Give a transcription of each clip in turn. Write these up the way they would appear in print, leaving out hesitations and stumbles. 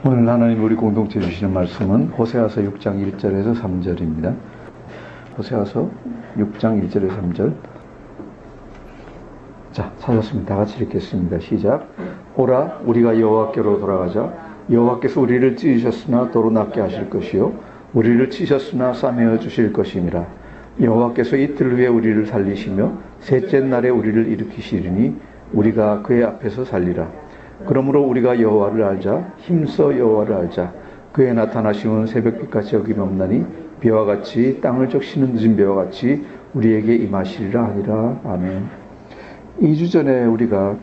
오늘 하나님 우리 공동체 주시는 말씀은 호세아서 6장 1절에서 3절입니다. 호세아서 6장 1절에서 3절. 자, 찾았습니다. 다 같이 읽겠습니다. 시작. 오라, 우리가 여호와께로 돌아가자. 여호와께서 우리를 찢으셨으나 도로 낫게 하실 것이요 우리를 치셨으나 싸매어 주실 것이니라. 여호와께서 이틀 후에 우리를 살리시며 셋째 날에 우리를 일으키시리니 우리가 그의 앞에서 살리라. 그러므로 우리가 여호와를 알자. 힘써 여호와를 알자. 그의 나타나심은 새벽빛같이 어김없나니 비와 같이 땅을 적시는 늦은 비와 같이 우리에게 임하시리라 하니라. 아멘. 2주 전에 우리가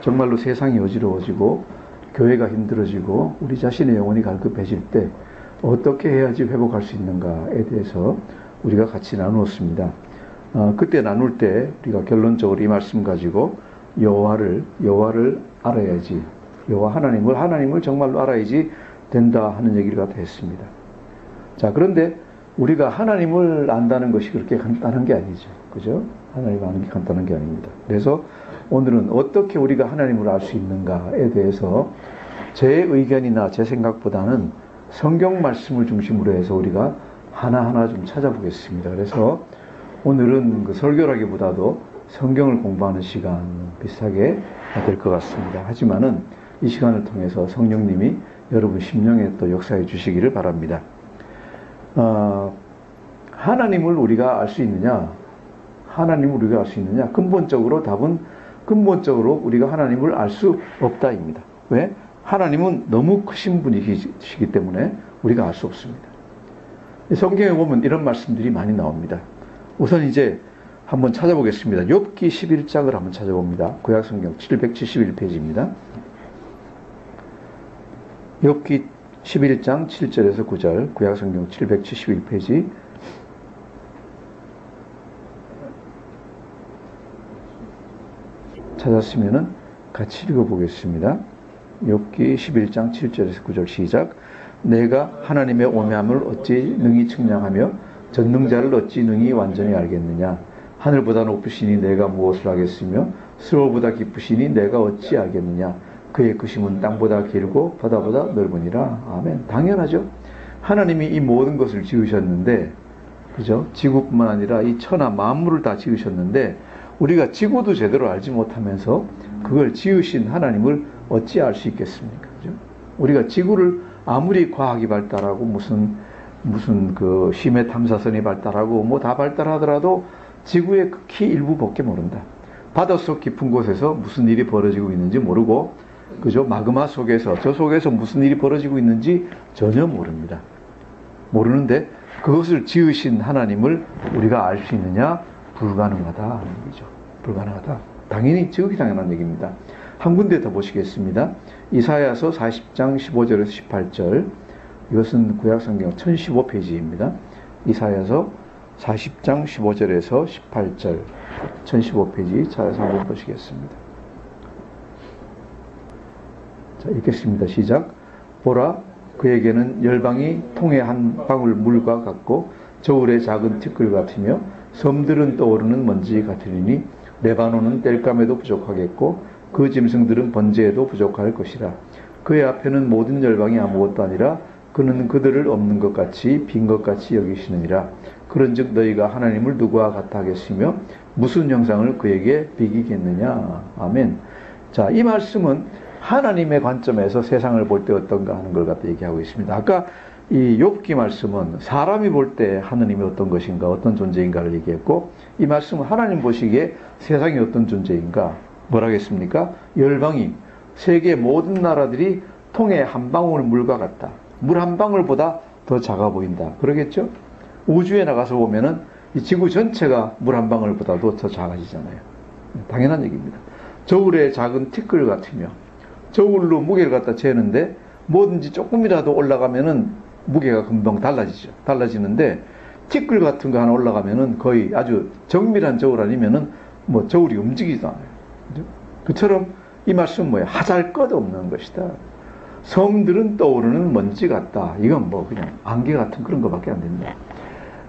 정말로 세상이 어지러워지고 교회가 힘들어지고 우리 자신의 영혼이 갈급해질 때 어떻게 해야지 회복할 수 있는가에 대해서 우리가 같이 나누었습니다. 그때 나눌 때 우리가 결론적으로 이 말씀 가지고 여호와를 알아야지, 여호와 하나님을 정말로 알아야지 된다 하는 얘기를 갖다 했습니다. 자, 그런데 우리가 하나님을 안다는 것이 그렇게 간단한 게 아니죠. 그죠? 하나님을 아는 게 간단한 게 아닙니다. 그래서 오늘은 어떻게 우리가 하나님을 알 수 있는가에 대해서 제 의견이나 제 생각보다는 성경 말씀을 중심으로 해서 우리가 하나하나 좀 찾아보겠습니다. 그래서 오늘은 그 설교라기보다도 성경을 공부하는 시간 비슷하게 될 것 같습니다. 하지만은 이 시간을 통해서 성령님이 여러분 심령에 또 역사해 주시기를 바랍니다. 하나님을 우리가 알 수 있느냐? 하나님을 우리가 알 수 있느냐? 답은 근본적으로 우리가 하나님을 알 수 없다입니다. 왜? 하나님은 너무 크신 분이시기 때문에 우리가 알 수 없습니다. 성경에 보면 이런 말씀들이 많이 나옵니다. 우선 이제 한번 찾아보겠습니다. 욥기 11장을 한번 찾아봅니다. 구약성경 771페이지입니다. 욥기 11장 7절에서 9절, 구약성경 771페이지. 찾았으면은 같이 읽어보겠습니다. 욥기 11장 7절에서 9절 시작. 내가 하나님의 오묘함을 어찌 능히 측량하며 전능자를 어찌 능히 완전히 알겠느냐. 하늘보다 높으시니 내가 무엇을 하겠으며 수월보다 깊으시니 내가 어찌 알겠느냐. 그의 크심은 땅보다 길고 바다보다 넓으니라. 아멘. 당연하죠. 하나님이 이 모든 것을 지으셨는데, 그죠? 지구뿐만 아니라 이 천하 만물을 다 지으셨는데 우리가 지구도 제대로 알지 못하면서 그걸 지으신 하나님을 어찌 알 수 있겠습니까? 그죠? 우리가 지구를 아무리 과학이 발달하고 무슨 그 심해 탐사선이 발달하고 뭐 다 발달하더라도 지구의 극히 일부밖에 모른다. 바닷속 깊은 곳에서 무슨 일이 벌어지고 있는지 모르고, 그죠? 마그마 속에서, 저 속에서 무슨 일이 벌어지고 있는지 전혀 모릅니다. 모르는데 그것을 지으신 하나님을 우리가 알 수 있느냐? 불가능하다 하는 얘기죠. 불가능하다. 당연히 지극히 당연한 얘기입니다. 한 군데 더 보시겠습니다. 이사야서 40장 15절에서 18절. 이것은 구약성경 1015페이지입니다. 이사야서 40장 15절에서 18절 1015페이지 찾아서 한번 보시겠습니다. 자, 읽겠습니다. 시작. 보라, 그에게는 열방이 통의 한 방울 물과 같고 저울의 작은 티끌 같으며 섬들은 떠오르는 먼지 같으리니 레바논은 땔감에도 부족하겠고 그 짐승들은 번제에도 부족할 것이라. 그의 앞에는 모든 열방이 아무것도 아니라 그는 그들을 없는 것 같이 빈 것 같이 여기시느니라. 그런즉 너희가 하나님을 누구와 같아 하겠으며 무슨 형상을 그에게 비기겠느냐. 아멘. 자, 이 말씀은 하나님의 관점에서 세상을 볼 때 어떤가 하는 걸 갖다 얘기하고 있습니다. 아까 이 욥기 말씀은 사람이 볼 때 하나님이 어떤 것인가, 어떤 존재인가를 얘기했고, 이 말씀은 하나님 보시기에 세상이 어떤 존재인가, 뭐라겠습니까? 열방이, 세계 모든 나라들이 통에 한 방울 물과 같다. 물 한 방울보다 더 작아 보인다. 그러겠죠? 우주에 나가서 보면은 이 지구 전체가 물 한 방울보다도 더 작아지잖아요. 당연한 얘기입니다. 저울의 작은 티끌 같으며, 저울로 무게를 갖다 재는데 뭐든지 조금이라도 올라가면은 무게가 금방 달라지는데 티끌 같은 거 하나 올라가면은 거의 아주 정밀한 저울 아니면은 뭐 저울이 움직이지도 않아요. 그죠? 그처럼 이 말씀은 뭐예요? 하잘 것 없는 것이다. 섬들은 떠오르는 먼지 같다. 이건 뭐 그냥 안개 같은 그런 거밖에 안 된다.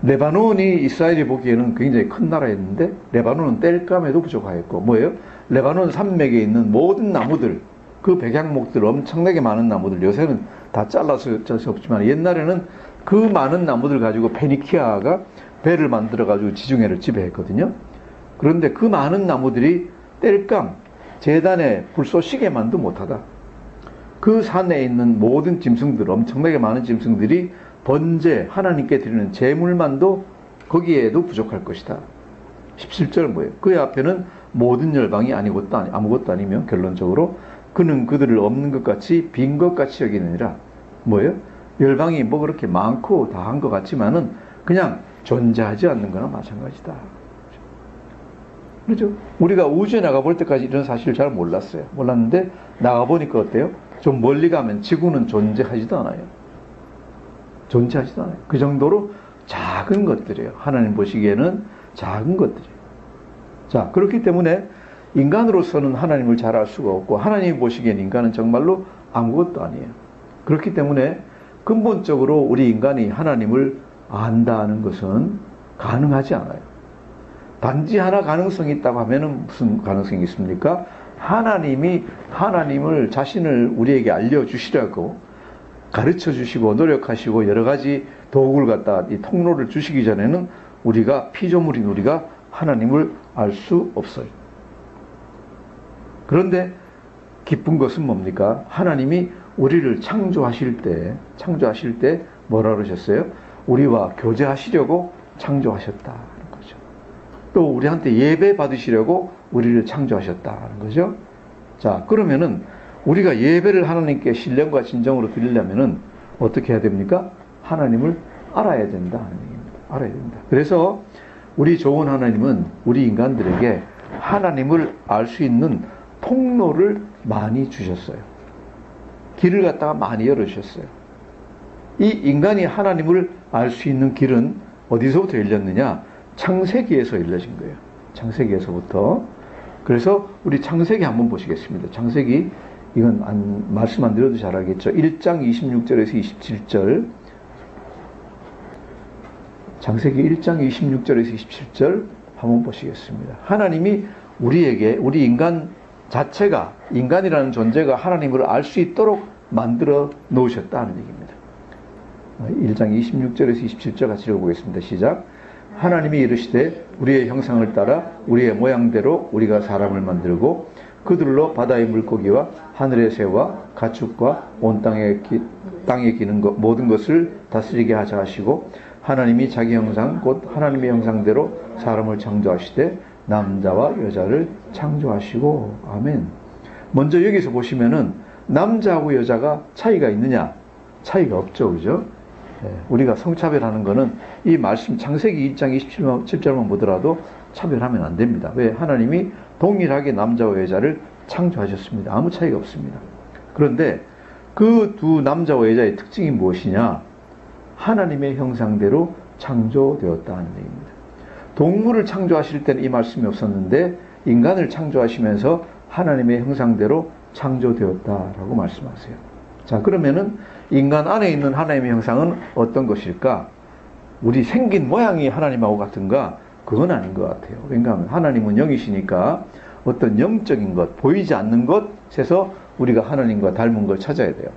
레바논이 이스라엘이 보기에는 굉장히 큰 나라였는데 레바논은 땔감에도 부족하였고, 뭐예요? 레바논 산맥에 있는 모든 나무들, 그 백향목들 엄청나게 많은 나무들, 요새는 다 잘라서 어쩔 수 없지만 옛날에는 그 많은 나무들 가지고 페니키아가 배를 만들어 가지고 지중해를 지배했거든요. 그런데 그 많은 나무들이 땔감 제단에 불 쏘시게만도 못하다. 그 산에 있는 모든 짐승들, 엄청나게 많은 짐승들이 번제, 하나님께 드리는 제물만도 거기에도 부족할 것이다. 17절 뭐예요? 그의 앞에는 모든 열방이 아무것도 아니며 결론적으로 그는 그들을 없는 것 같이 빈 것 같이 여기느니라. 뭐예요? 열방이 뭐 그렇게 많고 다 한 것 같지만은 그냥 존재하지 않는 거나 마찬가지다. 그렇죠? 우리가 우주에 나가볼 때까지 이런 사실을 잘 몰랐어요. 몰랐는데 나가보니까 어때요? 좀 멀리 가면 지구는 존재하지도 않아요. 존재하지도 않아요. 그 정도로 작은 것들이에요. 하나님 보시기에는 작은 것들이에요. 자, 그렇기 때문에 인간으로서는 하나님을 잘 알 수가 없고 하나님이 보시기엔 인간은 정말로 아무것도 아니에요. 그렇기 때문에 근본적으로 우리 인간이 하나님을 안다는 것은 가능하지 않아요. 단지 하나 가능성이 있다고 하면 무슨 가능성이 있습니까? 하나님이 하나님을 자신을 우리에게 알려주시라고 가르쳐 주시고 노력하시고 여러 가지 도구를 갖다 이 통로를 주시기 전에는 우리가 피조물인 우리가 하나님을 알 수 없어요. 그런데 기쁜 것은 뭡니까? 하나님이 우리를 창조하실 때 뭐라 그러셨어요? 우리와 교제하시려고 창조하셨다는 거죠. 또 우리한테 예배 받으시려고 우리를 창조하셨다는 거죠. 자, 그러면은 우리가 예배를 하나님께 신령과 진정으로 드리려면은 어떻게 해야 됩니까? 하나님을 알아야 된다 하는 얘기입니다. 알아야 된다. 그래서 우리 좋은 하나님은 우리 인간들에게 하나님을 알 수 있는 통로를 많이 주셨어요. 길을 갖다가 많이 열어주셨어요. 이 인간이 하나님을 알 수 있는 길은 어디서부터 열렸느냐? 창세기에서 열려진 거예요. 창세기에서부터. 그래서 우리 창세기 한번 보시겠습니다. 창세기, 이건 말씀 안 드려도 잘 알겠죠. 1장 26절에서 27절. 창세기 1장 26절에서 27절 한번 보시겠습니다. 하나님이 우리에게, 우리 인간 자체가, 인간이라는 존재가 하나님을 알 수 있도록 만들어 놓으셨다는 얘기입니다. 1장 26절에서 27절 같이 읽어보겠습니다. 시작. 하나님이 이르시되 우리의 형상을 따라 우리의 모양대로 우리가 사람을 만들고 그들로 바다의 물고기와 하늘의 새와 가축과 온 땅에 기는 모든 것을 다스리게 하자 하시고 하나님이 자기 형상 곧 하나님의 형상대로 사람을 창조하시되 남자와 여자를 창조하시고. 아멘. 먼저 여기서 보시면은 남자하고 여자가 차이가 있느냐? 차이가 없죠. 그죠? 우리가 성차별하는 거는 이 말씀 창세기 2장 27절만 보더라도 차별하면 안 됩니다. 왜? 하나님이 동일하게 남자와 여자를 창조하셨습니다. 아무 차이가 없습니다. 그런데 그 두 남자와 여자의 특징이 무엇이냐? 하나님의 형상대로 창조되었다는 얘기입니다. 동물을 창조하실 때는 이 말씀이 없었는데 인간을 창조하시면서 하나님의 형상대로 창조되었다라고 말씀하세요. 자, 그러면은 인간 안에 있는 하나님의 형상은 어떤 것일까? 우리 생긴 모양이 하나님하고 같은가? 그건 아닌 것 같아요. 왜냐하면 하나님은 영이시니까 어떤 영적인 것, 보이지 않는 것에서 우리가 하나님과 닮은 걸 찾아야 돼요.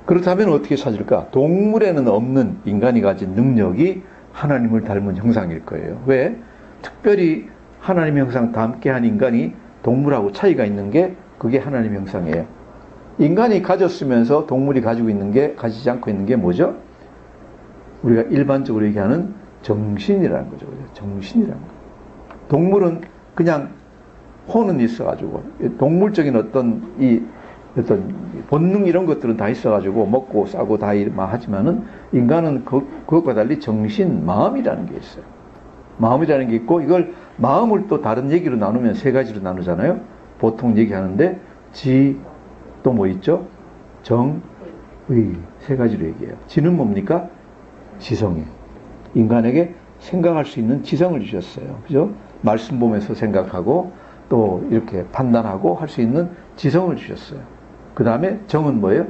그렇다면 어떻게 찾을까? 동물에는 없는 인간이 가진 능력이 하나님을 닮은 형상일 거예요. 왜? 특별히 하나님의 형상 닮게 한 인간이 동물하고 차이가 있는 게 그게 하나님의 형상이에요. 인간이 가졌으면서 동물이 가지지 않고 있는 게 뭐죠? 우리가 일반적으로 얘기하는 정신이라는 거죠. 정신이라는 거. 동물은 그냥 혼은 있어가지고 동물적인 어떤 본능 이런 것들은 다 있어가지고 먹고 싸고 다 하지만은 인간은 그것과 달리 정신, 마음이라는 게 있어요. 마음이라는 게 있고 이걸 마음을 또 다른 얘기로 나누면 세 가지로 나누잖아요. 보통 얘기하는데 지, 또 뭐 있죠? 정, 의. 세 가지로 얘기해요. 지는 뭡니까? 지성이에요. 인간에게 생각할 수 있는 지성을 주셨어요. 그죠? 말씀 보면서 생각하고 또 이렇게 판단하고 할 수 있는 지성을 주셨어요. 그 다음에 정은 뭐예요?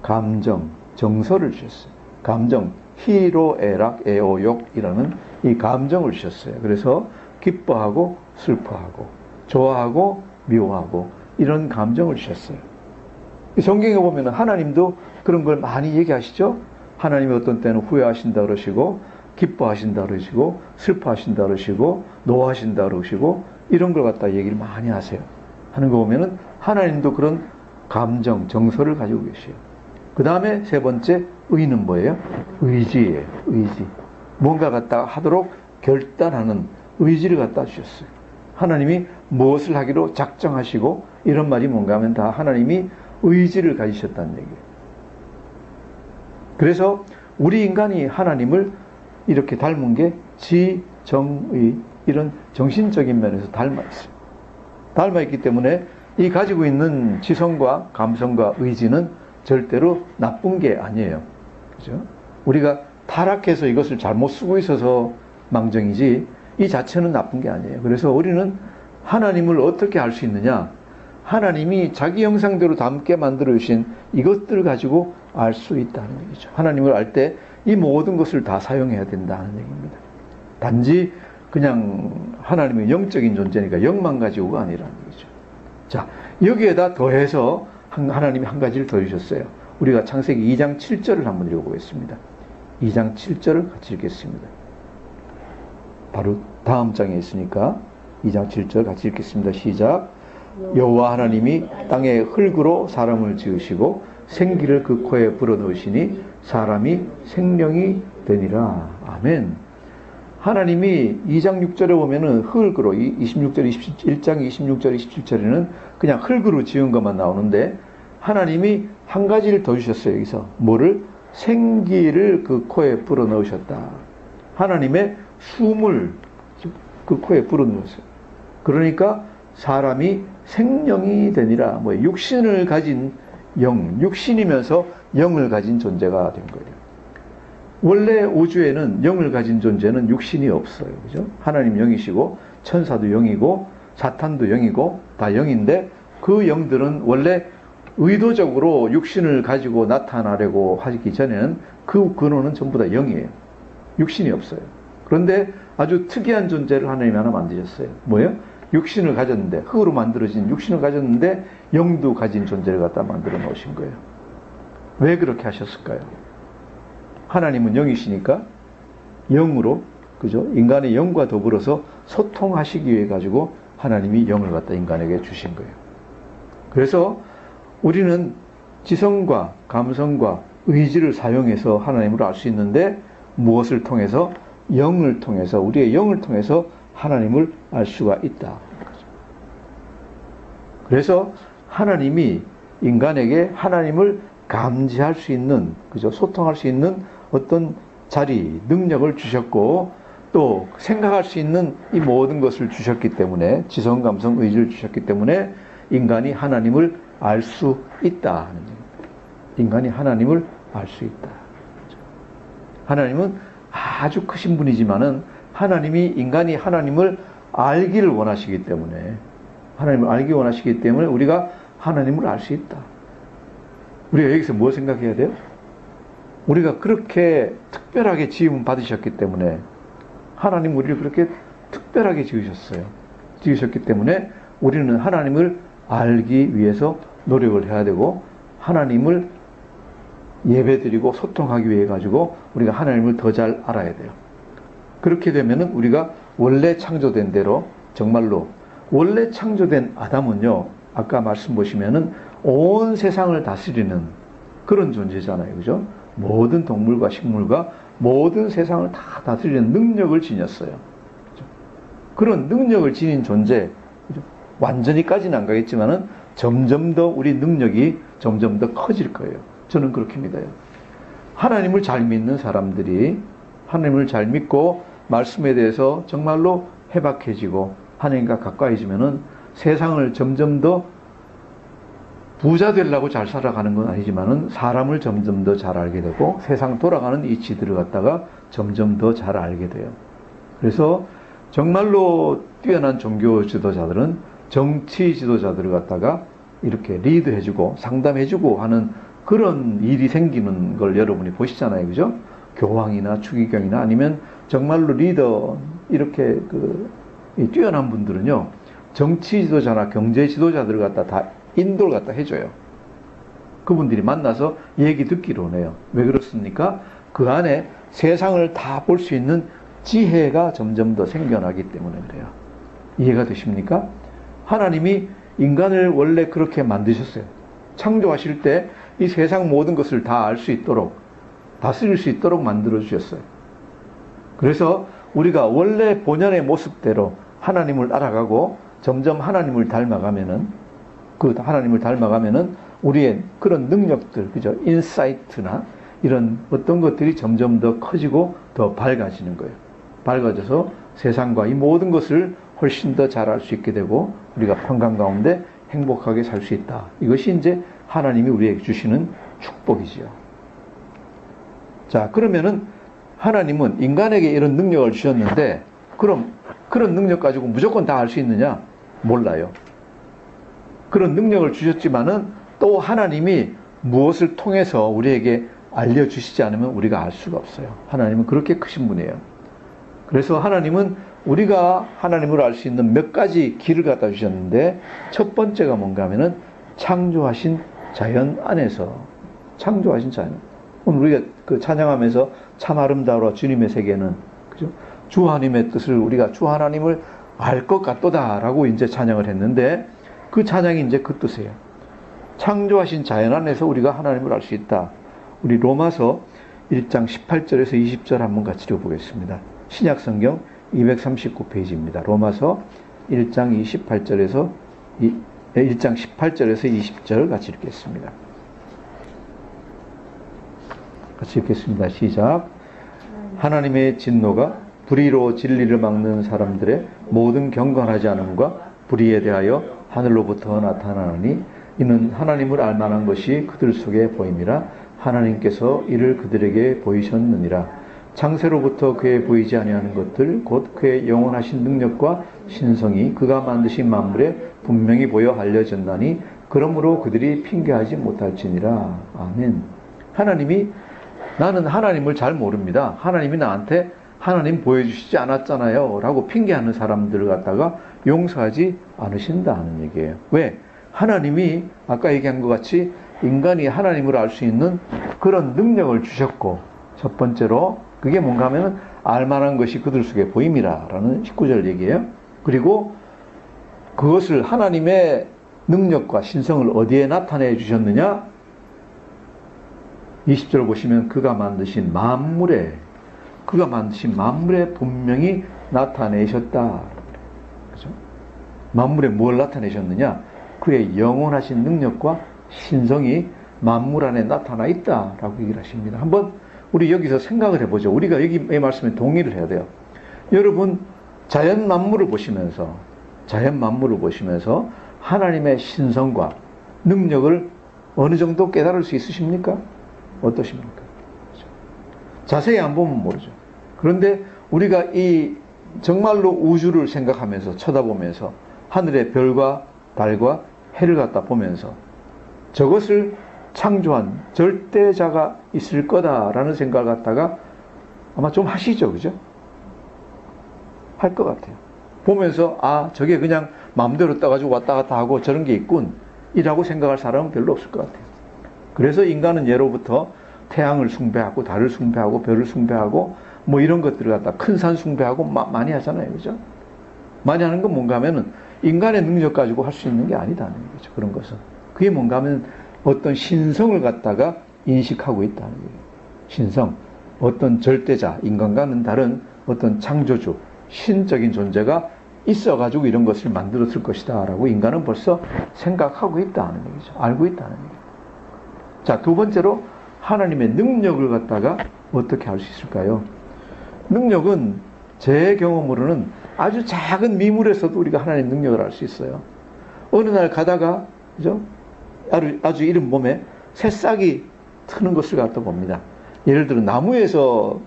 감정, 정서를 주셨어요. 감정, 희로, 애락, 애오욕이라는 이 감정을 주셨어요. 그래서 기뻐하고 슬퍼하고 좋아하고 미워하고 이런 감정을 주셨어요. 성경에 보면 하나님도 그런 걸 많이 얘기하시죠. 하나님이 어떤 때는 후회하신다 그러시고, 기뻐하신다 그러시고, 슬퍼하신다 그러시고, 노하신다 그러시고, 이런 걸 갖다 얘기를 많이 하세요. 하는 거 보면은 하나님도 그런 감정, 정서를 가지고 계세요. 그 다음에 세 번째, 의는 뭐예요? 의지예요. 의지. 뭔가 갖다 하도록 결단하는 의지를 갖다 주셨어요. 하나님이 무엇을 하기로 작정하시고, 이런 말이 뭔가 하면 다 하나님이 의지를 가지셨다는 얘기예요. 그래서 우리 인간이 하나님을 이렇게 닮은 게 지정의, 이런 정신적인 면에서 닮아 있어요. 닮아 있기 때문에 이 가지고 있는 지성과 감성과 의지는 절대로 나쁜 게 아니에요. 그죠? 우리가 타락해서 이것을 잘못 쓰고 있어서 망정이지, 이 자체는 나쁜 게 아니에요. 그래서 우리는 하나님을 어떻게 알 수 있느냐? 하나님이 자기 형상대로 닮게 만들어 주신 이것들을 가지고 알 수 있다는 얘기죠. 하나님을 알 때 이 모든 것을 다 사용해야 된다는 얘기입니다. 단지 그냥 하나님의 영적인 존재니까 영만 가지고가 아니라는 얘기죠. 자, 여기에다 더해서 하나님이 한 가지를 더 주셨어요. 우리가 창세기 2장 7절을 한번 읽어보겠습니다. 2장 7절을 같이 읽겠습니다. 바로 다음 장에 있으니까 2장 7절 같이 읽겠습니다. 시작. 여호와 하나님이 땅에 흙으로 사람을 지으시고 생기를 그 코에 불어넣으시니 사람이 생명이 되니라. 아멘. 하나님이 2장 6절에 보면은 흙으로, 26절, 1장 26절, 27절에는 그냥 흙으로 지은 것만 나오는데, 하나님이 한 가지를 더 주셨어요. 여기서 뭐를? 생기를 그 코에 불어넣으셨다. 하나님의 숨을 그 코에 불어넣었어요. 그러니까 사람이 생명이 되니라. 뭐 육신을 가진 영, 육신이면서 영을 가진 존재가 된 거예요. 원래 우주에는 영을 가진 존재는 육신이 없어요. 그죠? 하나님 영이시고, 천사도 영이고, 사탄도 영이고, 다 영인데, 그 영들은 원래 의도적으로 육신을 가지고 나타나려고 하기 전에는 그 근원은 전부 다 영이에요. 육신이 없어요. 그런데 아주 특이한 존재를 하나님이 하나 만드셨어요. 뭐예요? 육신을 가졌는데, 흙으로 만들어진 육신을 가졌는데 영도 가진 존재를 갖다 만들어 놓으신 거예요. 왜 그렇게 하셨을까요? 하나님은 영이시니까 영으로, 그죠? 인간의 영과 더불어서 소통하시기 위해 가지고 하나님이 영을 갖다 인간에게 주신 거예요. 그래서 우리는 지성과 감성과 의지를 사용해서 하나님을 알 수 있는데, 무엇을 통해서? 영을 통해서, 우리의 영을 통해서 하나님을 알 수가 있다. 그래서 하나님이 인간에게 하나님을 감지할 수 있는, 그죠? 소통할 수 있는 어떤 자리, 능력을 주셨고, 또 생각할 수 있는 이 모든 것을 주셨기 때문에, 지성, 감성, 의지를 주셨기 때문에 인간이 하나님을 알 수 있다 하는 얘기입니다. 인간이 하나님을 알 수 있다. 하나님은 아주 크신 분이지만은 하나님이, 인간이 하나님을 알기를 원하시기 때문에, 하나님을 알기 원하시기 때문에 우리가 하나님을 알 수 있다. 우리가 여기서 뭐 생각해야 돼요? 우리가 그렇게 특별하게 지음 받으셨기 때문에, 하나님 우리를 그렇게 특별하게 지으셨어요. 지으셨기 때문에 우리는 하나님을 알기 위해서 노력을 해야 되고, 하나님을 예배드리고 소통하기 위해 가지고 우리가 하나님을 더 잘 알아야 돼요. 그렇게 되면은 우리가 원래 창조된 대로, 정말로 원래 창조된 아담은요, 아까 말씀 보시면은 온 세상을 다스리는 그런 존재잖아요. 그죠? 모든 동물과 식물과 모든 세상을 다 다스리는 능력을 지녔어요. 그죠? 그런 능력을 지닌 존재, 그죠? 완전히까지는 안 가겠지만은 점점 더 우리 능력이 점점 더 커질 거예요. 저는 그렇게 믿어요. 하나님을 잘 믿는 사람들이, 하나님을 잘 믿고 말씀에 대해서 정말로 해박해지고 하나님과 가까이지면은 세상을 점점 더 부자 되려고 잘 살아가는 건 아니지만은 사람을 점점 더 잘 알게 되고 세상 돌아가는 이치들을 갖다가 점점 더 잘 알게 돼요. 그래서 정말로 뛰어난 종교 지도자들은 정치 지도자들을 갖다가 이렇게 리드해주고 상담해주고 하는 그런 일이 생기는 걸 여러분이 보시잖아요. 그죠? 교황이나 추기경이나 아니면 정말로 리더, 이렇게 뛰어난 분들은요, 정치 지도자나 경제 지도자들을 갖다 다 인도를 갖다 해줘요. 그분들이 만나서 얘기 듣기로 해요. 왜 그렇습니까? 그 안에 세상을 다 볼 수 있는 지혜가 점점 더 생겨나기 때문에 그래요. 이해가 되십니까? 하나님이 인간을 원래 그렇게 만드셨어요. 창조하실 때 이 세상 모든 것을 다 알 수 있도록, 다스릴 수 있도록 만들어 주셨어요. 그래서 우리가 원래 본연의 모습대로 하나님을 알아가고 점점 하나님을 닮아가면은, 우리의 그런 능력들, 그죠? 인사이트나 이런 어떤 것들이 점점 더 커지고 더 밝아지는 거예요. 밝아져서 세상과 이 모든 것을 훨씬 더 잘 알 수 있게 되고 우리가 평강 가운데 행복하게 살 수 있다. 이것이 이제 하나님이 우리에게 주시는 축복이지요. 자, 그러면은 하나님은 인간에게 이런 능력을 주셨는데, 그럼 그런 능력 가지고 무조건 다 알 수 있느냐? 몰라요. 그런 능력을 주셨지만은 또 하나님이 무엇을 통해서 우리에게 알려주시지 않으면 우리가 알 수가 없어요. 하나님은 그렇게 크신 분이에요. 그래서 하나님은 우리가 하나님을 알 수 있는 몇 가지 길을 갖다 주셨는데, 첫 번째가 뭔가 하면은 창조하신 자연 안에서, 창조하신 자연. 오늘 우리가 그 찬양하면서 참 아름다워 주님의 세계는, 그죠? 주 하나님의 뜻을, 우리가 주 하나님을 알 것 같도다라고 이제 찬양을 했는데, 그 찬양이 이제 그 뜻이에요. 창조하신 자연 안에서 우리가 하나님을 알 수 있다. 우리 로마서 1장 18절에서 20절 한번 같이 읽어보겠습니다. 신약성경 239페이지입니다. 로마서 1장 18절에서 20절 같이 읽겠습니다. 같이 읽겠습니다. 시작. 하나님의 진노가 불의로 진리를 막는 사람들의 모든 경건하지 않음과 불의에 대하여 하늘로부터 나타나니, 이는 하나님을 알만한 것이 그들 속에 보임이라. 하나님께서 이를 그들에게 보이셨느니라. 창세로부터 그에 보이지 아니하는 것들 곧 그의 영원하신 능력과 신성이 그가 만드신 만물에 분명히 보여 알려졌나니, 그러므로 그들이 핑계하지 못할지니라. 아멘. 하나님이, 나는 하나님을 잘 모릅니다, 하나님이 나한테 하나님 보여주시지 않았잖아요 라고 핑계하는 사람들을 갖다가 용서하지 않으신다는 얘기예요. 왜? 하나님이 아까 얘기한 것 같이 인간이 하나님을 알 수 있는 그런 능력을 주셨고, 첫 번째로 그게 뭔가 하면은 알만한 것이 그들 속에 보임이라 라는 19절 얘기예요. 그리고 그것을, 하나님의 능력과 신성을 어디에 나타내 주셨느냐? 20절 보시면 그가 만드신 만물에 분명히 나타내셨다. 그죠? 만물에 뭘 나타내셨느냐? 그의 영원하신 능력과 신성이 만물 안에 나타나 있다라고 얘기를 하십니다. 한번 우리 여기서 생각을 해보죠. 우리가 여기의 말씀에 동의를 해야 돼요. 여러분, 자연 만물을 보시면서 하나님의 신성과 능력을 어느 정도 깨달을 수 있으십니까? 어떠십니까? 자세히 안 보면 모르죠. 그런데 우리가 이 정말로 우주를 생각하면서, 쳐다보면서 하늘의 별과 달과 해를 갖다 보면서 저것을 창조한 절대자가 있을 거다라는 생각을 갖다가 아마 좀 하시죠. 그죠? 할 것 같아요. 보면서, 아, 저게 그냥 마음대로 떠가지고 왔다 갔다 하고 저런 게 있군 이라고 생각할 사람은 별로 없을 것 같아요. 그래서 인간은 예로부터 태양을 숭배하고 달을 숭배하고 별을 숭배하고 뭐 이런 것들을 갖다 큰 산 숭배하고 많이 하잖아요. 그죠? 많이 하는 건 뭔가 하면은 인간의 능력 가지고 할 수 있는 게 아니다는 거죠. 그런 것은. 그게 뭔가 하면 어떤 신성을 갖다가 인식하고 있다는 거예요. 신성. 어떤 절대자, 인간과는 다른 어떤 창조주, 신적인 존재가 있어가지고 이런 것을 만들었을 것이다 라고 인간은 벌써 생각하고 있다는 얘기죠. 알고 있다는 얘기죠. 자, 두 번째로 하나님의 능력을 갖다가 어떻게 알 수 있을까요? 능력은 제 경험으로는 아주 작은 미물에서도 우리가 하나님의 능력을 알 수 있어요. 어느 날 가다가, 그죠? 아주 이른 봄에 새싹이 트는 것을 갖다 봅니다. 예를 들어 나무에서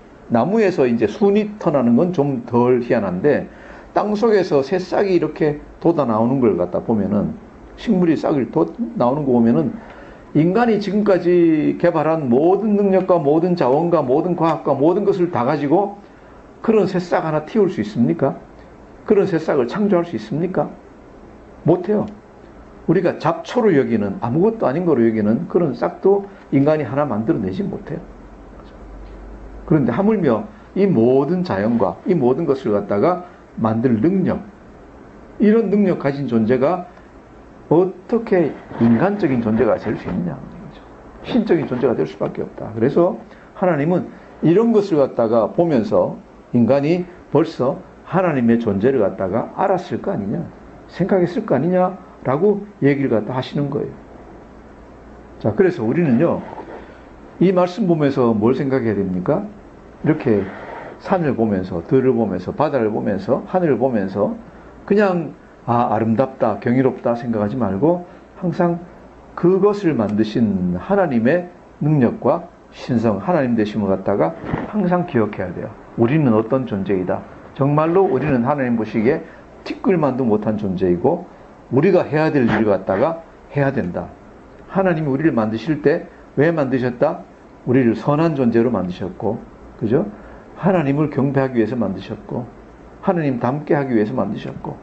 이제 순이 터나는 건 좀 덜 희한한데, 땅속에서 새싹이 이렇게 돋아 나오는 걸 갖다 보면은, 식물이 싹을 나오는 거 보면은, 인간이 지금까지 개발한 모든 능력과 모든 자원과 모든 과학과 모든 것을 다 가지고 그런 새싹 하나 틔울 수 있습니까? 그런 새싹을 창조할 수 있습니까? 못해요. 우리가 잡초로 여기는, 아무것도 아닌 거로 여기는 그런 싹도 인간이 하나 만들어내지 못해요. 그런데 하물며 이 모든 자연과 이 모든 것을 갖다가 만들 능력, 이런 능력 가진 존재가 어떻게 인간적인 존재가 될 수 있느냐. 신적인 존재가 될 수밖에 없다. 그래서 하나님은 이런 것을 갖다가 보면서 인간이 벌써 하나님의 존재를 갖다가 알았을 거 아니냐, 생각했을 거 아니냐라고 얘기를 갖다 하시는 거예요. 자, 그래서 우리는요, 이 말씀 보면서 뭘 생각해야 됩니까? 이렇게 산을 보면서, 들을 보면서, 바다를 보면서, 하늘을 보면서 그냥 아름답다, 경이롭다 생각하지 말고 항상 그것을 만드신 하나님의 능력과 신성, 하나님 되심을 갖다가 항상 기억해야 돼요. 우리는 어떤 존재이다. 정말로 우리는 하나님 보시기에 티끌만도 못한 존재이고 우리가 해야 될 일을 갖다가 해야 된다. 하나님이 우리를 만드실 때 왜 만드셨다? 우리를 선한 존재로 만드셨고, 그죠? 하나님을 경배하기 위해서 만드셨고, 하나님 닮게 하기 위해서 만드셨고,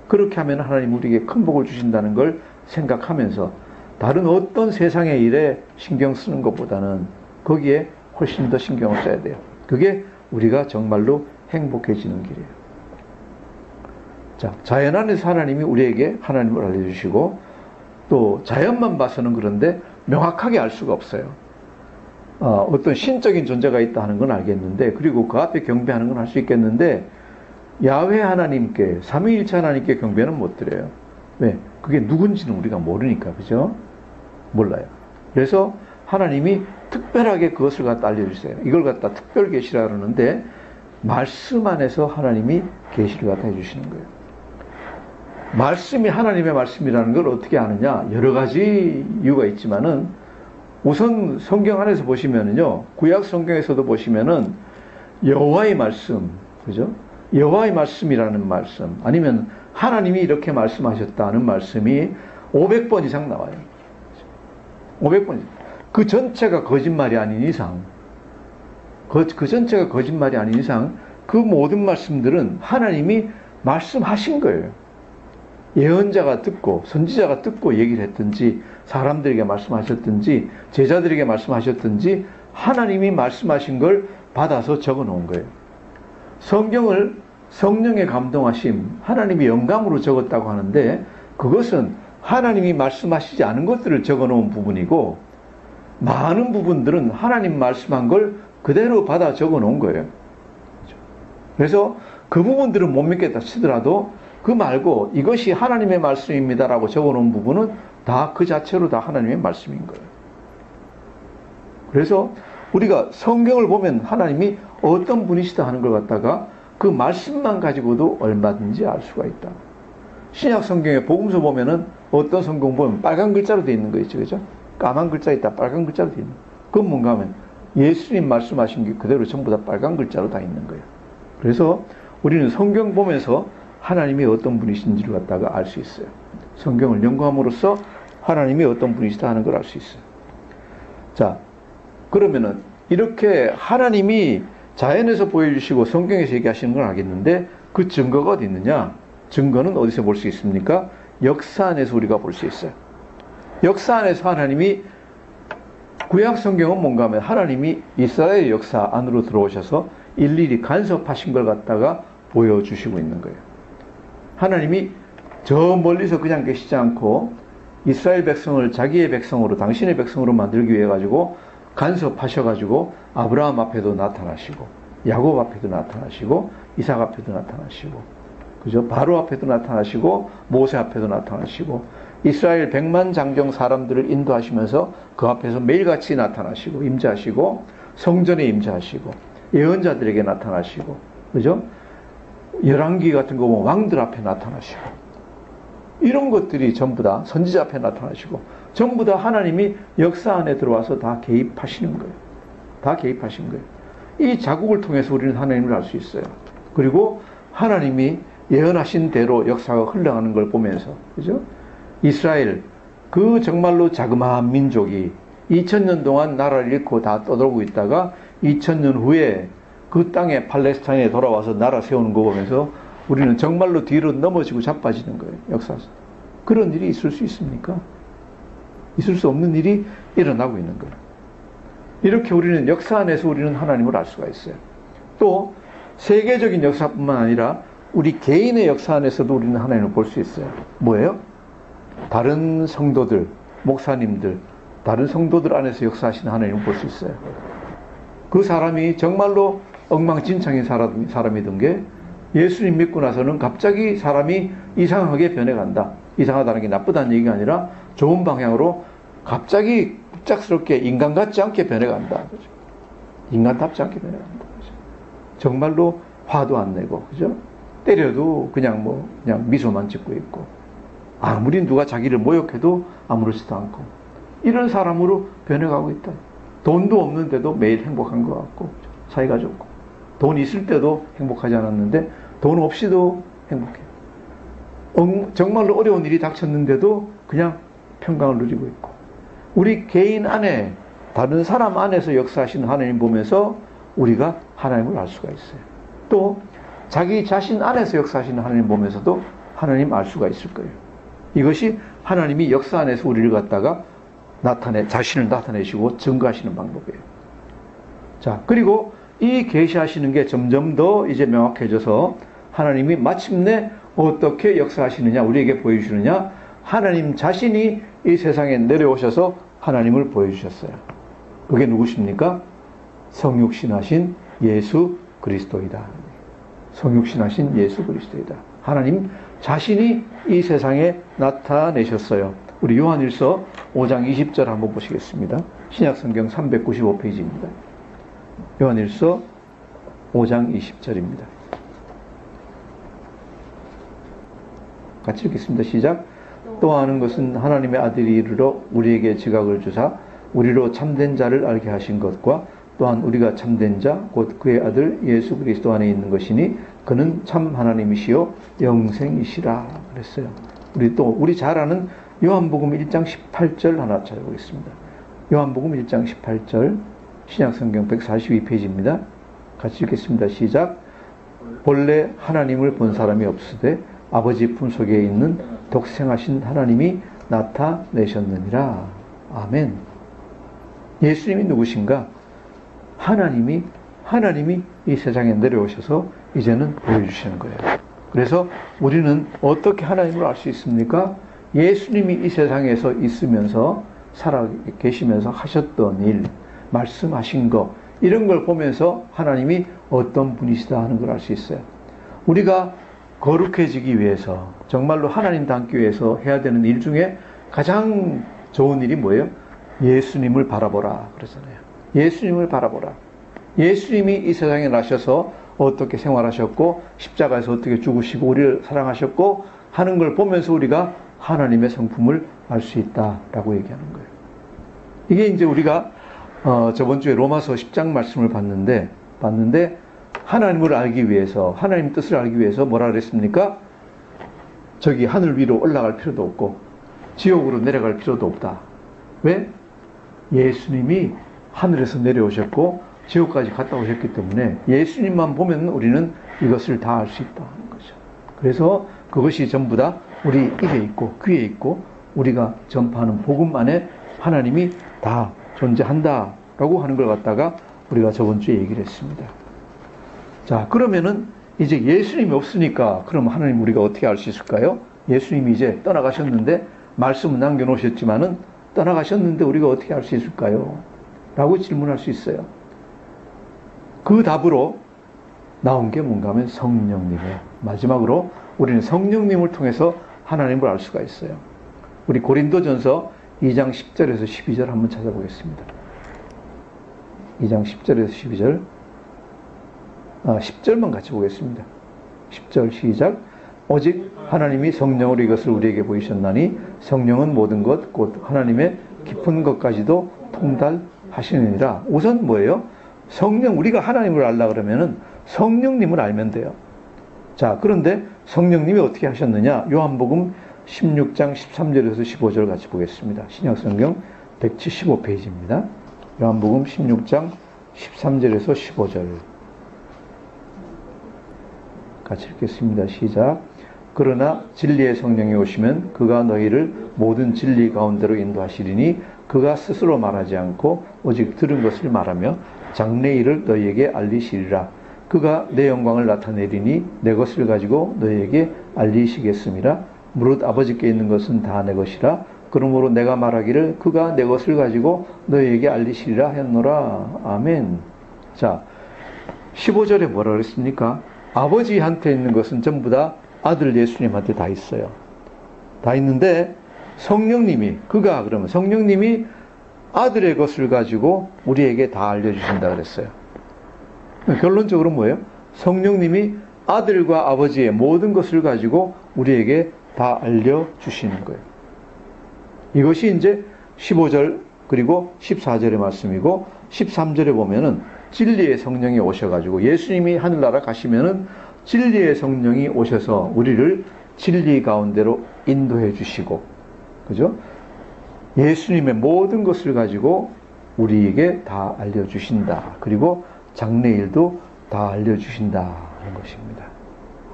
그렇게 하면 하나님 우리에게 큰 복을 주신다는 걸 생각하면서 다른 어떤 세상의 일에 신경 쓰는 것보다는 거기에 훨씬 더 신경을 써야 돼요. 그게 우리가 정말로 행복해지는 길이에요. 자, 자연 안에서 하나님이 우리에게 하나님을 알려주시고, 또 자연만 봐서는 그런데 명확하게 알 수가 없어요. 어떤 신적인 존재가 있다 하는 건 알겠는데, 그리고 그 앞에 경배하는 건 할 수 있겠는데, 야훼 하나님께, 삼위일체 하나님께 경배는 못 드려요. 왜? 그게 누군지는 우리가 모르니까, 그죠? 몰라요. 그래서 하나님이 특별하게 그것을 갖다 알려주세요. 이걸 갖다 특별 계시라 그러는데, 말씀 안에서 하나님이 계시를 갖다 해주시는 거예요. 말씀이 하나님의 말씀이라는 걸 어떻게 아느냐? 여러 가지 이유가 있지만은, 우선 성경 안에서 보시면은요, 구약 성경에서도 보시면은 여호와의 말씀, 그죠? 여호와의 말씀이라는 말씀, 아니면 하나님이 이렇게 말씀하셨다는 말씀이 500번 이상 나와요. 500번. 그 전체가 거짓말이 아닌 이상, 그 전체가 거짓말이 아닌 이상, 그 모든 말씀들은 하나님이 말씀하신 거예요. 예언자가 듣고, 선지자가 듣고 얘기를 했든지, 사람들에게 말씀하셨든지, 제자들에게 말씀하셨든지, 하나님이 말씀하신 걸 받아서 적어 놓은 거예요. 성경을 성령의 감동하심, 하나님이 영감으로 적었다고 하는데, 그것은 하나님이 말씀하시지 않은 것들을 적어 놓은 부분이고, 많은 부분들은 하나님 말씀한 걸 그대로 받아 적어 놓은 거예요. 그래서 그 부분들은 못 믿겠다 치더라도, 그 말고 이것이 하나님의 말씀입니다라고 적어 놓은 부분은 다 그 자체로 다 하나님의 말씀인 거예요. 그래서 우리가 성경을 보면 하나님이 어떤 분이시다 하는 걸 갖다가 그 말씀만 가지고도 얼마든지 알 수가 있다. 신약 성경에 복음서 보면은 어떤 성경 보면 빨간 글자로 되어 있는 거 있죠, 그죠? 까만 글자 있다, 빨간 글자로 되어 있는 거. 그건 뭔가 하면 예수님 말씀하신 게 그대로 전부 다 빨간 글자로 다 있는 거예요. 그래서 우리는 성경 보면서 하나님이 어떤 분이신지를 갖다가 알 수 있어요. 성경을 연구함으로써 하나님이 어떤 분이시다 하는 걸 알 수 있어요. 자, 그러면은 이렇게 하나님이 자연에서 보여주시고 성경에서 얘기하시는 걸 알겠는데, 그 증거가 어디 있느냐? 증거는 어디서 볼 수 있습니까? 역사 안에서 우리가 볼 수 있어요. 역사 안에서 하나님이, 구약 성경은 뭔가 하면 하나님이 이스라엘 역사 안으로 들어오셔서 일일이 간섭하신 걸 갖다가 보여주시고 있는 거예요. 하나님이 저 멀리서 그냥 계시지 않고 이스라엘 백성을 자기의 백성으로, 당신의 백성으로 만들기 위해 가지고 간섭하셔가지고 아브라함 앞에도 나타나시고, 야곱 앞에도 나타나시고, 이삭 앞에도 나타나시고, 그죠? 바로 앞에도 나타나시고, 모세 앞에도 나타나시고, 이스라엘 100만 장정 사람들을 인도하시면서 그 앞에서 매일같이 나타나시고, 임재하시고, 성전에 임재하시고, 예언자들에게 나타나시고, 그죠? 열왕기 같은 거 보면 왕들 앞에 나타나시고, 이런 것들이 전부 다 선지자 앞에 나타나시고, 전부 다 하나님이 역사 안에 들어와서 다 개입하시는 거예요. 다 개입하신 거예요. 이 자국을 통해서 우리는 하나님을 알 수 있어요. 그리고 하나님이 예언하신 대로 역사가 흘러가는 걸 보면서, 그죠? 이스라엘, 그 정말로 자그마한 민족이 2000년 동안 나라를 잃고 다 떠돌고 있다가 2000년 후에 그 땅에 팔레스타인에 돌아와서 나라 세우는 거 보면서 우리는 정말로 뒤로 넘어지고 자빠지는 거예요. 역사에서. 그런 일이 있을 수 있습니까? 있을 수 없는 일이 일어나고 있는 거예요. 이렇게 우리는 역사 안에서 우리는 하나님을 알 수가 있어요. 또 세계적인 역사뿐만 아니라 우리 개인의 역사 안에서도 우리는 하나님을 볼 수 있어요. 뭐예요? 다른 성도들, 목사님들, 다른 성도들 안에서 역사하시는 하나님을 볼 수 있어요. 그 사람이 정말로 엉망진창인 사람이던 게 예수님 믿고 나서는 갑자기 사람이 이상하게 변해간다. 이상하다는 게 나쁘다는 얘기가 아니라 좋은 방향으로 갑자기 급작스럽게 인간 같지 않게 변해간다. 그죠? 인간답지 않게 변해간다. 그죠? 정말로 화도 안 내고, 그죠? 때려도 그냥 미소만 짓고 있고, 아무리 누가 자기를 모욕해도 아무렇지도 않고, 이런 사람으로 변해가고 있다. 돈도 없는데도 매일 행복한 것 같고, 사이가 좋고, 돈 있을 때도 행복하지 않았는데, 돈 없이도 행복해요. 정말로 어려운 일이 닥쳤는데도 그냥 평강을 누리고 있고, 우리 개인 안에, 다른 사람 안에서 역사하시는 하나님 보면서 우리가 하나님을 알 수가 있어요. 또 자기 자신 안에서 역사하시는 하나님 보면서도 하나님 알 수가 있을 거예요. 이것이 하나님이 역사 안에서 우리를 갖다가 자신을 나타내시고 증거하시는 방법이에요. 자, 그리고 이 계시하시는 게 점점 더 이제 명확해져서 하나님이 마침내 어떻게 역사하시느냐, 우리에게 보여주시느냐, 하나님 자신이 이 세상에 내려오셔서 하나님을 보여주셨어요. 그게 누구십니까? 성육신하신 예수 그리스도이다. 성육신하신 예수 그리스도이다. 하나님 자신이 이 세상에 나타내셨어요. 우리 요한일서 5장 20절 한번 보시겠습니다. 신약성경 395페이지입니다. 요한일서 5장 20절입니다. 같이 읽겠습니다. 시작. 또 아는 것은 하나님의 아들이 이르러 우리에게 지각을 주사 우리로 참된 자를 알게 하신 것과 또한 우리가 참된 자 곧 그의 아들 예수 그리스도 안에 있는 것이니 그는 참 하나님이시요 영생이시라 그랬어요. 우리 잘 아는 요한복음 1장 18절 하나 찾아보겠습니다. 요한복음 1장 18절 신약성경 142페이지입니다. 같이 읽겠습니다. 시작. 본래 하나님을 본 사람이 없으되 아버지 품속에 있는 독생하신 하나님이 나타내셨느니라. 아멘. 예수님이 누구신가? 하나님이 이 세상에 내려오셔서 이제는 보여주시는 거예요. 그래서 우리는 어떻게 하나님을 알 수 있습니까? 예수님이 이 세상에서 있으면서 살아 계시면서 하셨던 일, 말씀하신 것, 이런 걸 보면서 하나님이 어떤 분이시다 하는 걸 알 수 있어요. 우리가 거룩해지기 위해서, 정말로 하나님 닮기 위해서 해야 되는 일 중에 가장 좋은 일이 뭐예요? 예수님을 바라보라 그러잖아요. 예수님을 바라보라. 예수님이 이 세상에 나셔서 어떻게 생활하셨고 십자가에서 어떻게 죽으시고 우리를 사랑하셨고 하는 걸 보면서 우리가 하나님의 성품을 알 수 있다라고 얘기하는 거예요. 이게 이제 우리가 저번 주에 로마서 10장 말씀을 봤는데 하나님을 알기 위해서, 하나님 뜻을 알기 위해서 뭐라 그랬습니까? 저기 하늘 위로 올라갈 필요도 없고 지옥으로 내려갈 필요도 없다. 왜? 예수님이 하늘에서 내려오셨고 지옥까지 갔다 오셨기 때문에 예수님만 보면 우리는 이것을 다 알 수 있다는 거죠. 그래서 그것이 전부 다 우리 입에 있고 귀에 있고 우리가 전파하는 복음 안에 하나님이 다 존재한다라고 하는 걸 갖다가 우리가 저번 주에 얘기를 했습니다. 자, 그러면은 이제 예수님이 없으니까 그럼 하나님 우리가 어떻게 알 수 있을까요? 예수님이 이제 떠나가셨는데 말씀은 남겨놓으셨지만은 떠나가셨는데 우리가 어떻게 알 수 있을까요? 라고 질문할 수 있어요. 그 답으로 나온 게 뭔가 하면 성령님이에요. 마지막으로 우리는 성령님을 통해서 하나님을 알 수가 있어요. 우리 고린도전서 2장 10절에서 12절 한번 찾아보겠습니다. 2장 10절에서 12절 10절만 같이 보겠습니다. 10절 시작. 오직 하나님이 성령으로 이것을 우리에게 보이셨나니 성령은 모든 것 곧 하나님의 깊은 것까지도 통달하시느니라. 우선 뭐예요? 성령, 우리가 하나님을 알라 그러면은 성령님을 알면 돼요. 자, 그런데 성령님이 어떻게 하셨느냐? 요한복음 16장 13절에서 15절 같이 보겠습니다. 신약성경 175페이지입니다. 요한복음 16장 13절에서 15절 같이 읽겠습니다. 시작. 그러나 진리의 성령이 오시면 그가 너희를 모든 진리 가운데로 인도하시리니 그가 스스로 말하지 않고 오직 들은 것을 말하며 장래일을 너희에게 알리시리라. 그가 내 영광을 나타내리니 내 것을 가지고 너희에게 알리시겠음이라. 무릇 아버지께 있는 것은 다 내 것이라. 그러므로 내가 말하기를 그가 내 것을 가지고 너희에게 알리시리라 했노라. 아멘. 자, 15절에 뭐라 그랬습니까? 아버지한테 있는 것은 전부 다 아들 예수님한테 다 있어요. 다 있는데 성령님이, 그러면 성령님이 아들의 것을 가지고 우리에게 다 알려주신다 그랬어요. 결론적으로 뭐예요? 성령님이 아들과 아버지의 모든 것을 가지고 우리에게 다 알려주시는 거예요. 이것이 이제 15절 그리고 14절의 말씀이고 13절에 보면은 진리의 성령이 오셔가지고 예수님이 하늘나라 가시면은 진리의 성령이 오셔서 우리를 진리 가운데로 인도해 주시고, 그죠? 예수님의 모든 것을 가지고 우리에게 다 알려주신다. 그리고 장래일도 다 알려주신다 하는 것입니다.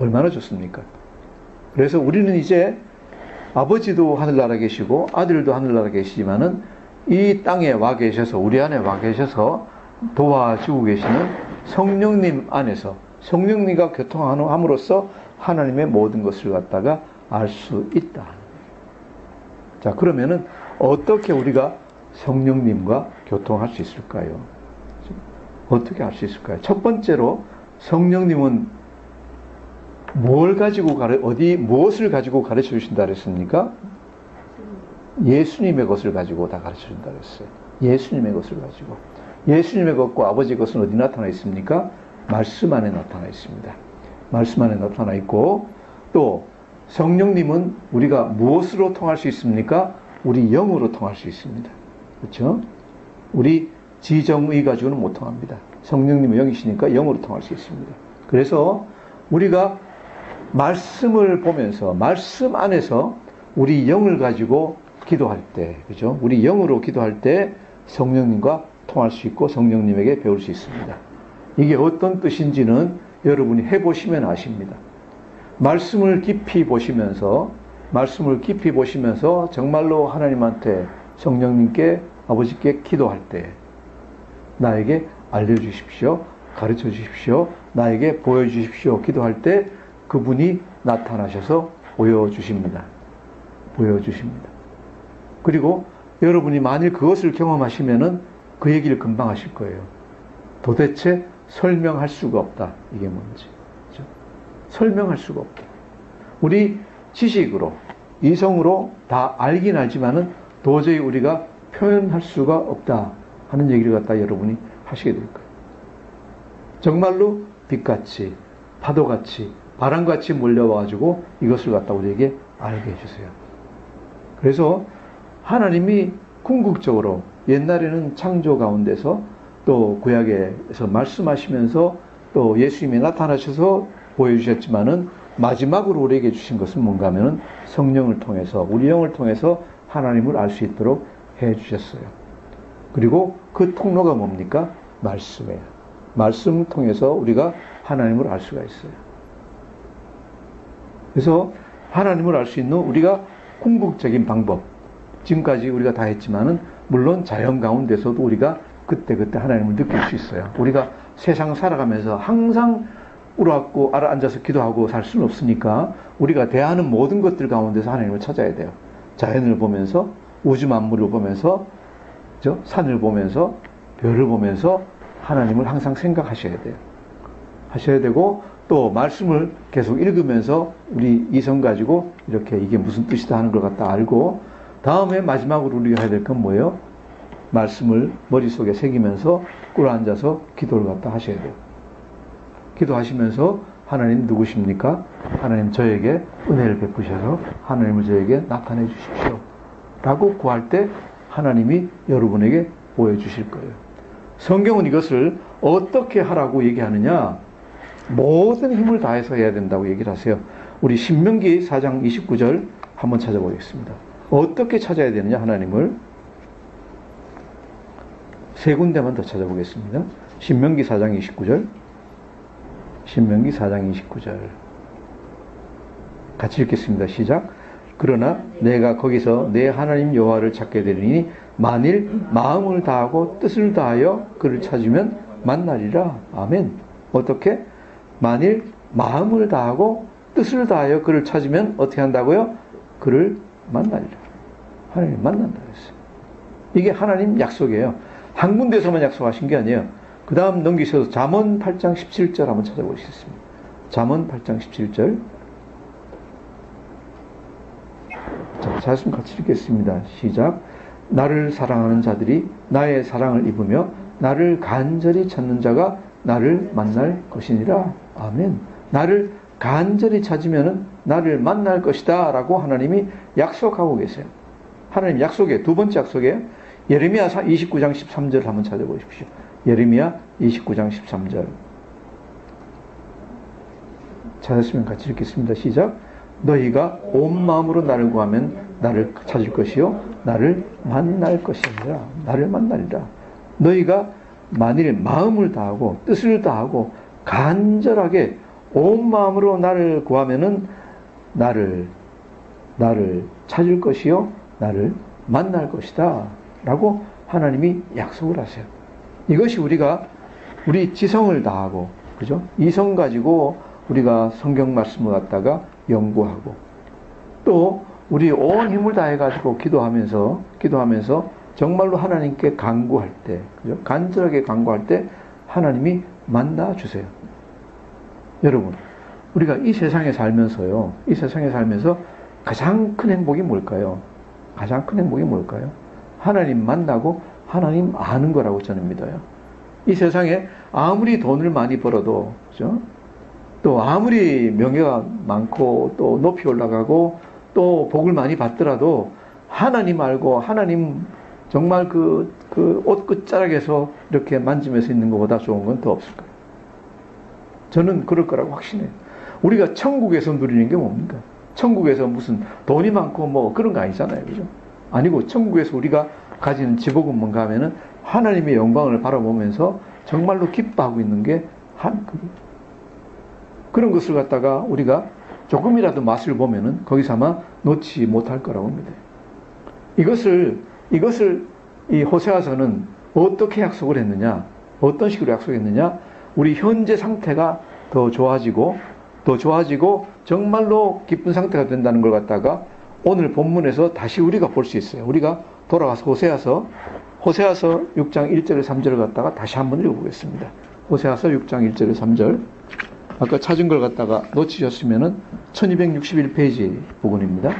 얼마나 좋습니까? 그래서 우리는 이제 아버지도 하늘나라 계시고 아들도 하늘나라 계시지만은 이 땅에 와 계셔서, 우리 안에 와 계셔서 도와주고 계시는 성령님 안에서 성령님과 교통함으로써 하나님의 모든 것을 갖다가 알 수 있다. 자, 그러면은 어떻게 우리가 성령님과 교통할 수 있을까요? 어떻게 할 수 있을까요? 첫 번째로 성령님은 무엇을 가지고 가르쳐 주신다 그랬습니까? 예수님의 것을 가지고 다 가르쳐 준다 그랬어요. 예수님의 것을 가지고. 예수님의 것과 아버지의 것은 어디 나타나 있습니까? 말씀 안에 나타나 있습니다. 말씀 안에 나타나 있고, 또 성령님은 우리가 무엇으로 통할 수 있습니까? 우리 영으로 통할 수 있습니다. 그렇죠? 우리 지정의 가지고는 못 통합니다. 성령님은 영이시니까 영으로 통할 수 있습니다. 그래서 우리가 말씀을 보면서 말씀 안에서 우리 영을 가지고 기도할 때, 그죠? 우리 영으로 기도할 때 성령님과 통할 수 있고 성령님에게 배울 수 있습니다. 이게 어떤 뜻인지는 여러분이 해보시면 아십니다. 말씀을 깊이 보시면서 정말로 하나님한테, 성령님께, 아버지께 기도할 때 나에게 알려주십시오, 가르쳐 주십시오, 나에게 보여주십시오 기도할 때 그분이 나타나셔서 보여주십니다. 그리고 여러분이 만일 그것을 경험하시면은 그 얘기를 금방 하실 거예요. 도대체 설명할 수가 없다. 이게 뭔지. 그렇죠? 설명할 수가 없다. 우리 지식으로, 이성으로 다 알긴 알지만은 도저히 우리가 표현할 수가 없다 하는 얘기를 갖다 여러분이 하시게 될 거예요. 정말로 빛같이, 파도같이, 바람같이 몰려와가지고 이것을 갖다 우리에게 알게 해주세요. 그래서 하나님이 궁극적으로 옛날에는 창조 가운데서 또 구약에서 말씀하시면서 또 예수님이 나타나셔서 보여주셨지만은 마지막으로 우리에게 주신 것은 뭔가 하면은 성령을 통해서, 우리 영을 통해서 하나님을 알 수 있도록 해 주셨어요. 그리고 그 통로가 뭡니까? 말씀이에요. 말씀을 통해서 우리가 하나님을 알 수가 있어요. 그래서 하나님을 알 수 있는 우리가 궁극적인 방법, 지금까지 우리가 다 했지만은 물론 자연 가운데서도 우리가 그때그때 하나님을 느낄 수 있어요. 우리가 세상 살아가면서 항상 울어갖고 앉아서 기도하고 살 수는 없으니까 우리가 대하는 모든 것들 가운데서 하나님을 찾아야 돼요. 자연을 보면서, 우주 만물을 보면서, 산을 보면서, 별을 보면서 하나님을 항상 생각하셔야 돼요. 하셔야 되고, 또 말씀을 계속 읽으면서 우리 이성 가지고 이렇게 이게 무슨 뜻이다 하는 걸 갖다 알고, 다음에 마지막으로 우리가 해야 될 건 뭐예요? 말씀을 머릿속에 새기면서 꿇어 앉아서 기도를 갖다 하셔야 돼요. 기도하시면서 하나님 누구십니까? 하나님 저에게 은혜를 베푸셔서 하나님을 저에게 나타내 주십시오 라고 구할 때 하나님이 여러분에게 보여주실 거예요. 성경은 이것을 어떻게 하라고 얘기하느냐? 모든 힘을 다해서 해야 된다고 얘기를 하세요. 우리 신명기 4장 29절 한번 찾아보겠습니다. 어떻게 찾아야 되느냐, 하나님을? 세 군데만 더 찾아보겠습니다. 신명기 4장 29절. 신명기 4장 29절. 같이 읽겠습니다. 시작. 그러나 내가 거기서 내 하나님 여호와를 찾게 되리니 만일 마음을 다하고 뜻을 다하여 그를 찾으면 만나리라. 아멘. 어떻게? 만일 마음을 다하고 뜻을 다하여 그를 찾으면 어떻게 한다고요? 그를 만나리라. 하나님 만난다 그랬어요. 이게 하나님 약속이에요. 한 군데서만 약속하신 게 아니에요. 그 다음 넘기셔서 잠언 8장 17절 한번 찾아보시겠습니다. 잠언 8장 17절. 자, 말씀 같이 읽겠습니다. 시작. 나를 사랑하는 자들이 나의 사랑을 입으며 나를 간절히 찾는 자가 나를 만날 것이니라. 아멘. 나를 간절히 찾으면 나를 만날 것이다 라고 하나님이 약속하고 계세요. 하나님 약속이에요. 두 번째 약속이에요. 예레미야 29장 13절 한번 찾아보십시오. 예레미야 29장 13절. 찾았으면 같이 읽겠습니다. 시작. 너희가 온 마음으로 나를 구하면 나를 찾을 것이요 나를 만날 것이니라. 나를 만나리라. 너희가 만일 마음을 다하고 뜻을 다하고 간절하게 온 마음으로 나를 구하면은 나를 찾을 것이요 나를 만날 것이다 라고 하나님이 약속을 하세요. 이것이 우리 지성을 다하고, 그죠? 이성 가지고 우리가 성경 말씀을 갖다가 연구하고, 또 우리 온 힘을 다해 가지고 기도하면서 정말로 하나님께 간구할 때, 그죠? 간절하게 간구할 때 하나님이 만나 주세요. 여러분, 우리가 이 세상에 살면서 가장 큰 행복이 뭘까요? 가장 큰 행복이 뭘까요? 하나님 만나고 하나님 아는 거라고 저는 믿어요. 이 세상에 아무리 돈을 많이 벌어도, 그죠? 또 아무리 명예가 많고 또 높이 올라가고 또 복을 많이 받더라도 하나님 알고 하나님 정말 그 옷 끝자락에서 이렇게 만지면서 있는 것보다 좋은 건 더 없을 거예요. 저는 그럴 거라고 확신해요. 우리가 천국에서 누리는 게 뭡니까? 천국에서 무슨 돈이 많고 뭐 그런 거 아니잖아요. 그죠? 아니고 천국에서 우리가 가지는 지복음만 가면은 하나님의 영광을 바라보면서 정말로 기뻐하고 있는 게 그런 것을 갖다가 우리가 조금이라도 맛을 보면은 거기서 아마 놓지 못할 거라고 믿어요. 이것을 이 호세아서는 어떻게 약속을 했느냐? 어떤 식으로 약속했느냐? 우리 현재 상태가 더 좋아지고 정말로 기쁜 상태가 된다는 걸 갖다가 오늘 본문에서 다시 우리가 볼 수 있어요. 우리가 돌아가서 호세아서 6장 1절 3절을 갖다가 다시 한번 읽어보겠습니다. 호세아서 6장 1절 3절. 아까 찾은 걸 갖다가 놓치셨으면은 1261페이지 부분입니다.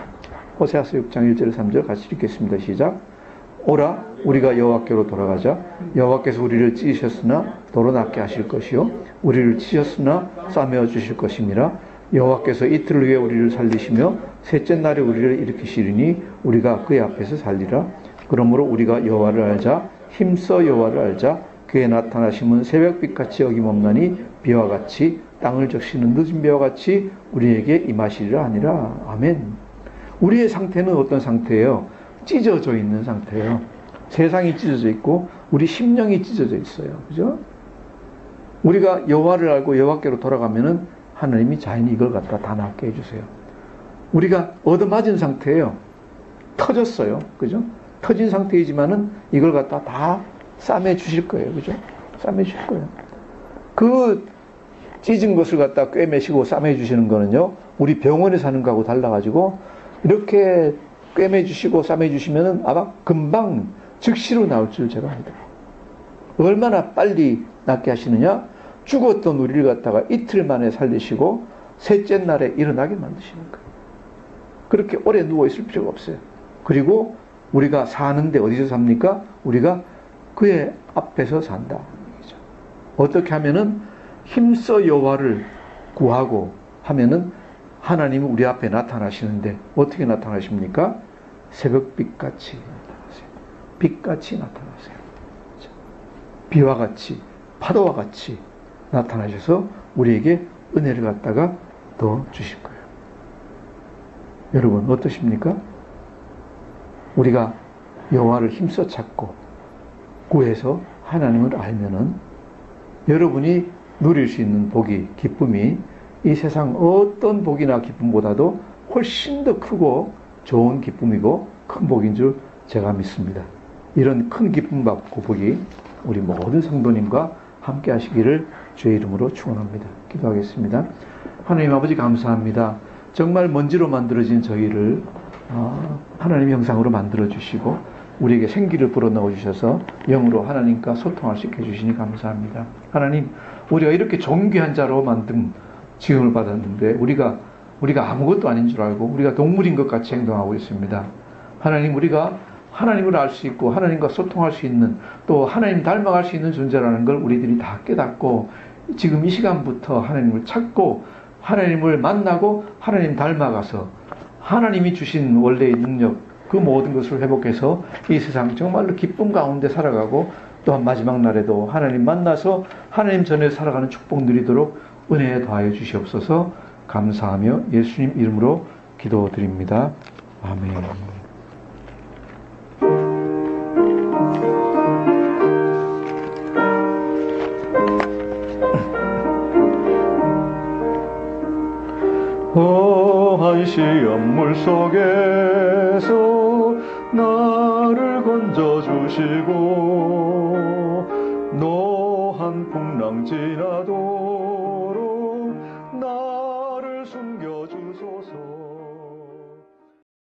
호세아서 6장 1절 3절 같이 읽겠습니다. 시작. 오라 우리가 여호와께로 돌아가자. 여호와께서 우리를 찢으셨으나 도로 낫게 하실 것이요 우리를 찢으셨으나 싸매어 주실 것이니라. 여호와께서 이틀 후에 우리를 살리시며 셋째 날에 우리를 일으키시리니 우리가 그의 앞에서 살리라. 그러므로 우리가 여호와를 알자. 힘써 여호와를 알자. 그의 나타나심은 새벽빛같이 어김없나니 비와 같이 땅을 적시는 늦은 비와 같이 우리에게 임하시리라 하니라. 아멘. 우리의 상태는 어떤 상태예요? 찢어져 있는 상태예요. 세상이 찢어져 있고 우리 심령이 찢어져 있어요. 그죠? 우리가 여호와를 알고 여호와께로 돌아가면은 하나님이 자연히 이걸 갖다 다 낫게 해주세요. 우리가 얻어맞은 상태예요. 터졌어요. 그죠? 터진 상태이지만은 이걸 갖다 다 싸매 주실 거예요. 그죠? 싸매 주실 거예요. 그 찢은 것을 갖다 꿰매시고 싸매 주시는 거는요, 우리 병원에 사는 거하고 달라가지고 이렇게 꿰매 주시고 싸매 주시면은 아마 금방 즉시로 나올 줄 제가 믿어요. 얼마나 빨리 낫게 하시느냐? 죽었던 우리를 갖다가 이틀 만에 살리시고 셋째 날에 일어나게 만드시는 거예요. 그렇게 오래 누워 있을 필요가 없어요. 그리고 우리가 사는데 어디서 삽니까? 우리가 그의 앞에서 산다. 어떻게 하면은 힘써 여호와를 구하고 하면은 하나님은 우리 앞에 나타나시는데 어떻게 나타나십니까? 새벽빛같이 나타나세요. 빛같이 나타나세요. 비와 같이 파도와 같이 나타나셔서 우리에게 은혜를 갖다가 더 주실 거예요. 여러분 어떠십니까? 우리가 여호와를 힘써 찾고 구해서 하나님을 알면은 여러분이 누릴 수 있는 복이, 기쁨이 이 세상 어떤 복이나 기쁨보다도 훨씬 더 크고 좋은 기쁨이고 큰 복인 줄 제가 믿습니다. 이런 큰 기쁨 받고 복이 우리 모든 성도님과 함께 하시기를 주의 이름으로 축원합니다. 기도하겠습니다. 하나님 아버지 감사합니다. 정말 먼지로 만들어진 저희를 하나님 형상으로 만들어 주시고 우리에게 생기를 불어넣어 주셔서 영으로 하나님과 소통할 수 있게 해주시니 감사합니다. 하나님, 우리가 이렇게 존귀한 자로 만든 지음을 받았는데 우리가 아무것도 아닌 줄 알고 우리가 동물인 것 같이 행동하고 있습니다. 하나님, 우리가 하나님을 알 수 있고 하나님과 소통할 수 있는, 또 하나님 닮아갈 수 있는 존재라는 걸 우리들이 다 깨닫고 지금 이 시간부터 하나님을 찾고 하나님을 만나고 하나님 닮아가서 하나님이 주신 원래의 능력, 그 모든 것을 회복해서 이 세상 정말로 기쁨 가운데 살아가고 또한 마지막 날에도 하나님 만나서 하나님 전에 살아가는 축복 누리도록 은혜에 더하여 주시옵소서. 감사하며 예수님 이름으로 기도드립니다. 아멘. 험한 시험물 속에서 나를 건져주시고 노한 풍랑 지나도록 나를 숨겨